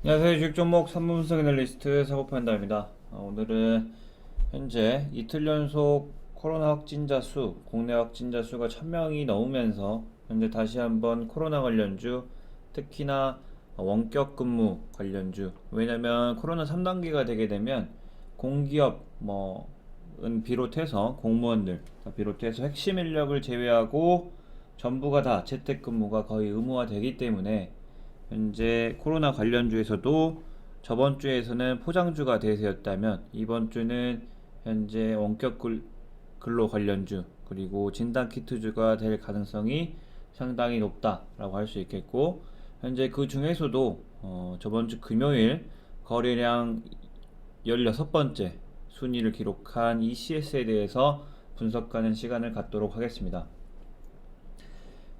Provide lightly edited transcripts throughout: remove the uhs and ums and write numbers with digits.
안녕하세요. 주식 종목 산문분석 애널리스트 사고판다입니다. 오늘은 현재 이틀 연속 코로나 확진자 수, 국내 확진자 수가 1000명이 넘으면서 현재 다시 한번 코로나 관련주, 특히나 원격 근무 관련주. 왜냐면 코로나 3단계가 되게 되면 공기업 은 비롯해서 공무원들 비롯해서 핵심 인력을 제외하고 전부가 다 재택근무가 거의 의무화되기 때문에 현재 코로나 관련주에서도 저번 주에서는 포장주가 대세였다면 이번 주는 현재 원격 근로 관련주 그리고 진단키트주가 될 가능성이 상당히 높다라고 할 수 있겠고, 현재 그 중에서도 저번 주 금요일 거래량 16번째 순위를 기록한 ECS에 대해서 분석하는 시간을 갖도록 하겠습니다.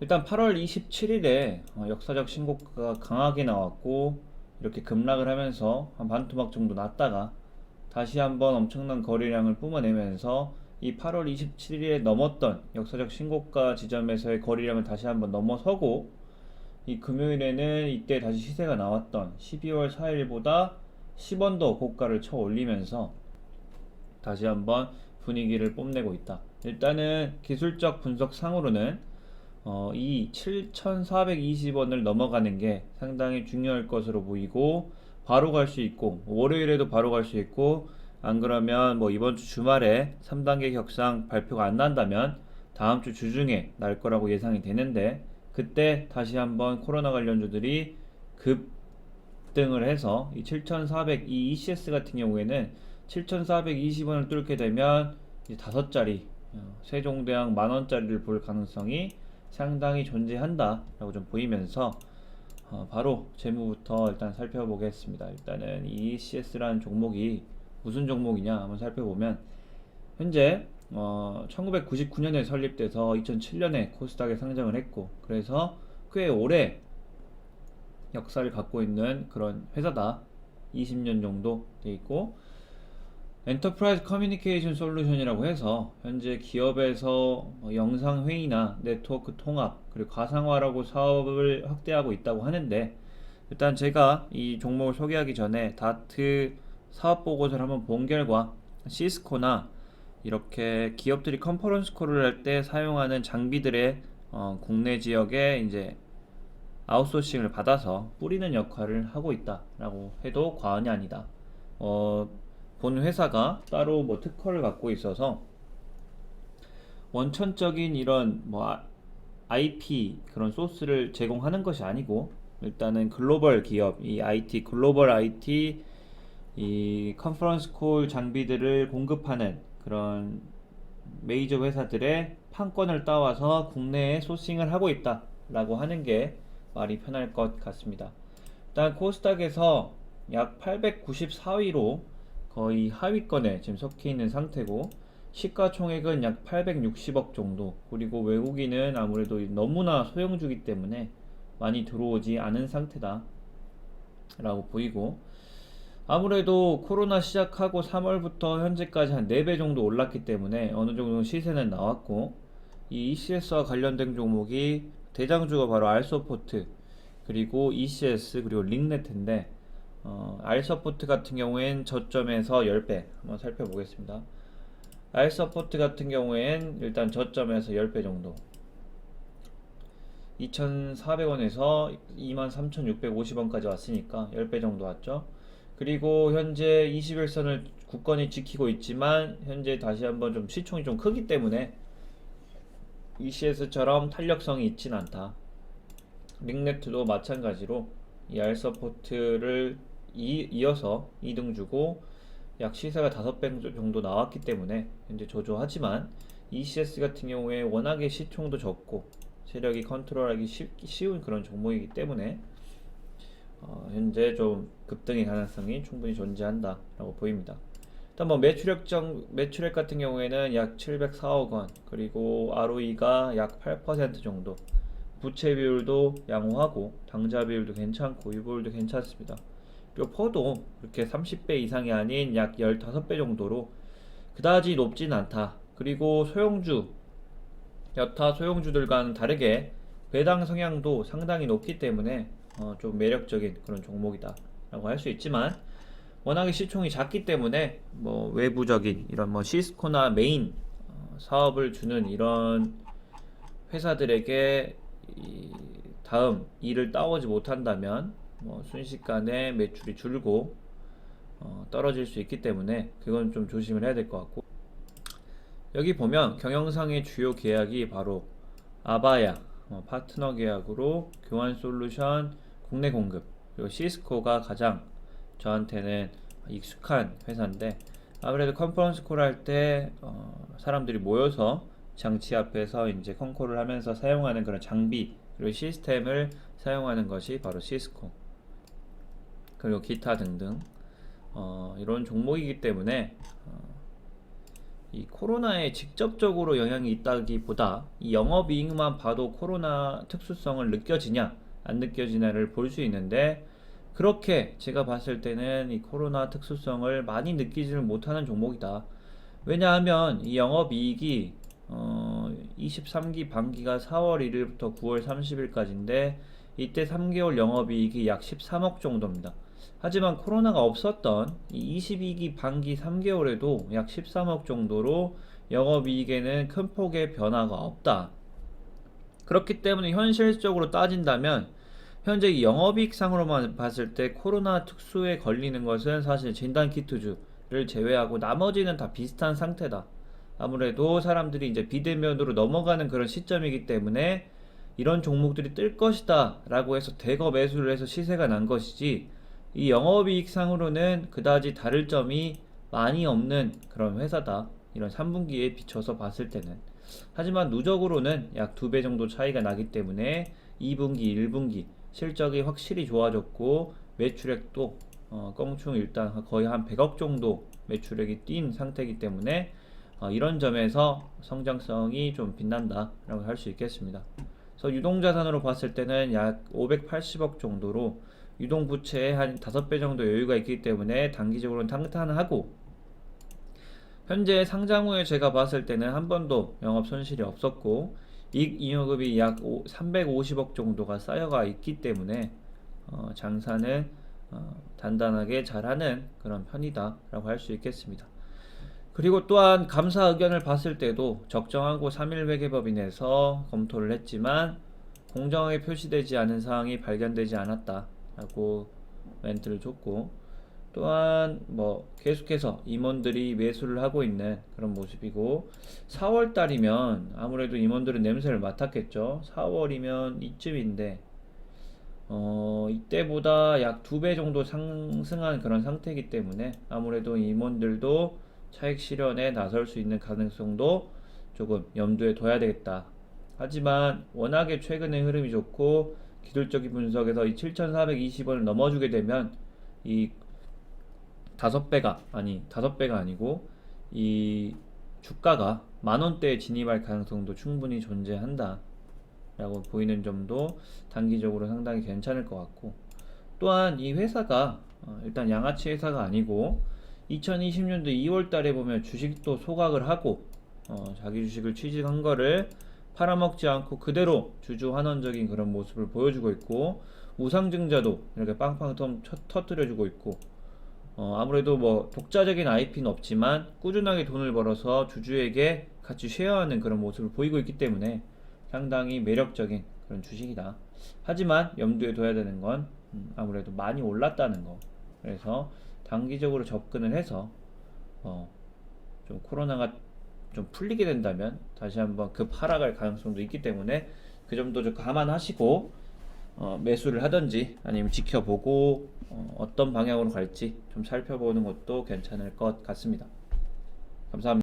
일단 8월 27일에 역사적 신고가가 강하게 나왔고 이렇게 급락을 하면서 한 반토막 정도 났다가 다시 한번 엄청난 거래량을 뿜어내면서 이 8월 27일에 넘었던 역사적 신고가 지점에서의 거래량을 다시 한번 넘어서고, 이 금요일에는 이때 다시 시세가 나왔던 12월 4일보다 10원 더 고가를 쳐 올리면서 다시 한번 분위기를 뽐내고 있다. 일단은 기술적 분석상으로는 이 7,420원을 넘어가는 게 상당히 중요할 것으로 보이고, 바로 갈 수 있고 월요일에도 바로 갈 수 있고, 안 그러면 이번 주 주말에 3단계 격상 발표가 안 난다면 다음 주 주중에 날 거라고 예상이 되는데, 그때 다시 한번 코로나 관련주들이 급등을 해서 이 7,400, 이 ECS 같은 경우에는 7,420원을 뚫게 되면 이제 5자리 세종대왕 만원짜리를 볼 가능성이 상당히 존재한다라고 좀 보이면서 바로 재무부터 일단 살펴보겠습니다. 일단은 이 ECS라는 종목이 무슨 종목이냐 한번 살펴보면, 현재 1999년에 설립돼서 2007년에 코스닥에 상장을 했고, 그래서 꽤 오래 역사를 갖고 있는 그런 회사다. 20년 정도 돼 있고, 엔터프라이즈 커뮤니케이션 솔루션이라고 해서 현재 기업에서 영상 회의나 네트워크 통합 그리고 가상화라고 사업을 확대하고 있다고 하는데, 일단 제가 이 종목을 소개하기 전에 다트 사업 보고서를 한번 본 결과 시스코나 이렇게 기업들이 컨퍼런스 콜을 할 때 사용하는 장비들의 국내 지역에 이제 아웃소싱을 받아서 뿌리는 역할을 하고 있다라고 해도 과언이 아니다. 본 회사가 따로 특허를 갖고 있어서 원천적인 이런 IP 그런 소스를 제공하는 것이 아니고, 일단은 글로벌 기업, 이 IT 글로벌 IT 이 컨퍼런스 콜 장비들을 공급하는 그런 메이저 회사들의 판권을 따와서 국내에 소싱을 하고 있다라고 하는 게 말이 편할 것 같습니다. 일단 코스닥에서 약 894위로 거의 하위권에 지금 속해 있는 상태고, 시가총액은 약 860억 정도, 그리고 외국인은 아무래도 너무나 소형주기 때문에 많이 들어오지 않은 상태다 라고 보이고, 아무래도 코로나 시작하고 3월부터 현재까지 한 4배 정도 올랐기 때문에 어느 정도 시세는 나왔고, 이 ECS와 관련된 종목이 대장주가 바로 알서포트 그리고 ECS 그리고 링네트인데, 알서포트 같은 경우엔 저점에서 10배 한번 살펴보겠습니다. 알서포트 같은 경우엔 일단 저점에서 10배 정도, 2,400원에서 23,650원까지 왔으니까 10배 정도 왔죠. 그리고 현재 21선을 굳건히 지키고 있지만 현재 다시 한번 좀 시총이 좀 크기 때문에 ECS처럼 탄력성이 있진 않다. 링네트도 마찬가지로 이 알서포트를 이어서 2등 주고 약 시세가 5배 정도 나왔기 때문에 현재 저조하지만, ECS 같은 경우에 워낙에 시총도 적고 세력이 컨트롤하기 쉬운 그런 종목이기 때문에 현재 좀 급등의 가능성이 충분히 존재한다라고 보입니다. 일단 매출액 같은 경우에는 약 704억 원, 그리고 ROE가 약 8% 정도, 부채 비율도 양호하고 당좌 비율도 괜찮고 유보율도 괜찮습니다. 그리고 퍼도 그렇게 30배 이상이 아닌 약 15배 정도로 그다지 높진 않다. 그리고 소형주, 여타 소형주들과는 다르게 배당 성향도 상당히 높기 때문에 좀 매력적인 그런 종목이다 있다라고 할 수 있지만 워낙에 시총이 작기 때문에 뭐 외부적인 이런 뭐 시스코나 메인 사업을 주는 이런 회사들에게 이 다음 일을 따오지 못한다면 뭐 순식간에 매출이 줄고 떨어질 수 있기 때문에 그건 좀 조심을 해야 될 것 같고, 여기 보면 경영상의 주요 계약이 바로 아바야 파트너 계약으로 교환 솔루션 국내 공급, 그리고 시스코가 가장 저한테는 익숙한 회사인데, 아무래도 컨퍼런스 콜 할 때 사람들이 모여서 장치 앞에서 이제 컨콜을 하면서 사용하는 그런 장비 그리고 시스템을 사용하는 것이 바로 시스코, 그리고 기타 등등 이런 종목이기 때문에 이 코로나에 직접적으로 영향이 있다기보다 이 영업이익만 봐도 코로나 특수성을 느껴지냐 안 느껴지냐를 볼 수 있는데, 그렇게 제가 봤을 때는 이 코로나 특수성을 많이 느끼지를 못하는 종목이다. 왜냐하면 이 영업이익이 23기 반기가 4월 1일부터 9월 30일까지인데 이때 3개월 영업이익이 약 13억 정도입니다. 하지만 코로나가 없었던 이 22기 반기 3개월에도 약 13억 정도로 영업이익에는 큰 폭의 변화가 없다. 그렇기 때문에 현실적으로 따진다면 현재 이 영업이익상으로만 봤을 때 코로나 특수에 걸리는 것은 사실 진단키트주를 제외하고 나머지는 다 비슷한 상태다. 아무래도 사람들이 이제 비대면으로 넘어가는 그런 시점이기 때문에 이런 종목들이 뜰 것이다 라고 해서 대거 매수를 해서 시세가 난 것이지, 이 영업이익상으로는 그다지 다를 점이 많이 없는 그런 회사다, 이런 3분기에 비춰서 봤을 때는. 하지만 누적으로는 약 2배 정도 차이가 나기 때문에 2분기, 1분기 실적이 확실히 좋아졌고 매출액도 껑충 일단 거의 한 100억 정도 매출액이 뛴 상태이기 때문에 이런 점에서 성장성이 좀 빛난다 라고 할 수 있겠습니다. 그래서 유동자산으로 봤을 때는 약 580억 정도로 유동부채의 한 5배 정도 여유가 있기 때문에 단기적으로는 탄탄하고, 현재 상장 후에 제가 봤을 때는 한 번도 영업 손실이 없었고 이익 잉여금이 약 350억 정도가 쌓여가 있기 때문에 장사는 단단하게 잘하는 그런 편이다 라고 할 수 있겠습니다. 그리고 또한 감사 의견을 봤을 때도 적정하고 3일 회계법인에서 검토를 했지만 공정하게 표시되지 않은 사항이 발견되지 않았다 라고 멘트를 줬고, 또한 뭐 계속해서 임원들이 매수를 하고 있는 그런 모습이고, 4월 달이면 아무래도 임원들은 냄새를 맡았겠죠. 4월이면 이쯤인데 이때보다 약 2배 정도 상승한 그런 상태이기 때문에 아무래도 임원들도 차익 실현에 나설 수 있는 가능성도 조금 염두에 둬야 되겠다. 하지만 워낙에 최근의 흐름이 좋고 기술적인 분석에서 이 7,420원을 넘어주게 되면 이 5배가 아니고 이 주가가 만원대에 진입할 가능성도 충분히 존재한다 라고 보이는 점도 단기적으로 상당히 괜찮을 것 같고, 또한 이 회사가 일단 양아치 회사가 아니고 2020년도 2월 달에 보면 주식도 소각을 하고 자기 주식을 취직한 거를 팔아먹지 않고 그대로 주주환원적인 그런 모습을 보여주고 있고, 우상증자도 이렇게 빵빵 터뜨려주고 있고, 아무래도 뭐 독자적인 IP는 없지만 꾸준하게 돈을 벌어서 주주에게 같이 쉐어하는 그런 모습을 보이고 있기 때문에 상당히 매력적인 그런 주식이다. 하지만 염두에 둬야 되는 건 아무래도 많이 올랐다는 거. 그래서 단기적으로 접근을 해서 좀 코로나가 좀 풀리게 된다면 다시 한번 급하락할 가능성도 있기 때문에 그 점도 좀 감안하시고 매수를 하든지 아니면 지켜보고 어떤 방향으로 갈지 좀 살펴보는 것도 괜찮을 것 같습니다. 감사합니다.